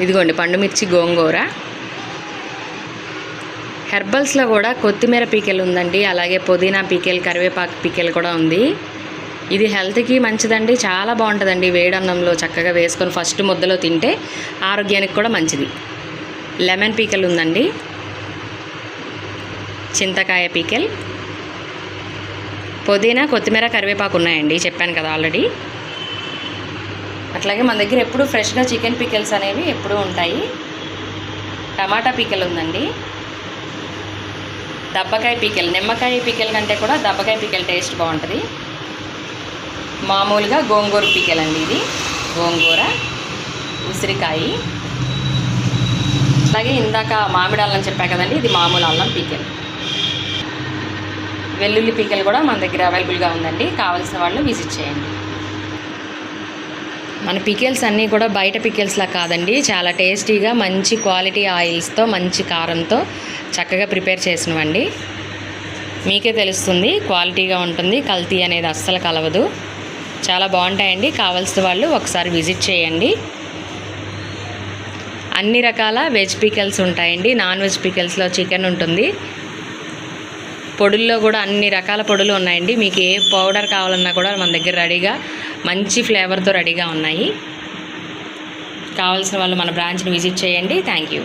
ఇదిగోండి పండుమిర్చి గోంగూర. హెర్బల్స్లో కూడా కొత్తిమీర పీకెల్ ఉందండి, అలాగే పుదీనా పీకెల్, కరివేపాకు పీకెల్ కూడా ఉంది. ఇది హెల్త్కి మంచిదండి, చాలా బాగుంటుందండి. వేడన్నంలో చక్కగా వేసుకొని ఫస్ట్ ముద్దలో తింటే ఆరోగ్యానికి కూడా మంచిది. లెమన్ పీకెల్ ఉందండి, చింతకాయ పీకెల్, పుదీనా, కొత్తిమీర, కరివేపాకు ఉన్నాయండి, చెప్పాను కదా ఆల్రెడీ. అట్లాగే మన దగ్గర ఎప్పుడు ఫ్రెష్గా చికెన్ పీకెల్స్ అనేవి ఎప్పుడూ ఉంటాయి. టమాటా పీకెల్ ఉందండి, దబ్బకాయ పీకెల్, నిమ్మకాయ పీకెల్ కంటే కూడా దబ్బకాయ పీకెల్ టేస్ట్ బాగుంటుంది. మామూలుగా గోంగూర పీకెల్ అండి, ఇది గోంగూర, ఉసిరికాయ, అలాగే ఇందాక మామిడి అల్లం చెప్పా కదండి, ఇది మామూలు అల్లం పీకెల్. వెల్లుల్లి పీకెల్ కూడా మన దగ్గర అవైలబుల్గా ఉందండి, కావాల్సిన వాళ్ళు విజిట్ చేయండి. మన పికెల్స్ అన్నీ కూడా బయట పికెల్స్లా కాదండి, చాలా టేస్టీగా మంచి క్వాలిటీ ఆయిల్స్తో మంచి కారంతో చక్కగా ప్రిపేర్ చేసినవండి. మీకే తెలుస్తుంది, క్వాలిటీగా ఉంటుంది, కల్తీ అనేది అస్సలు కలవదు. చాలా బాగుంటాయండి, కావాల్సిన వాళ్ళు ఒకసారి విజిట్ చేయండి. అన్ని రకాల వెజ్ పికెల్స్ ఉంటాయండి. నాన్ వెజ్ పికెల్స్లో చికెన్ ఉంటుంది. పొడుల్లో కూడా అన్ని రకాల పొడులు ఉన్నాయండి. మీకు ఏ పౌడర్ కావాలన్నా కూడా మన దగ్గర రెడీగా మంచి ఫ్లేవర్తో రెడీగా ఉన్నాయి. కావాల్సిన వాళ్ళు మన బ్రాంచ్ని విజిట్ చేయండి. Thank you.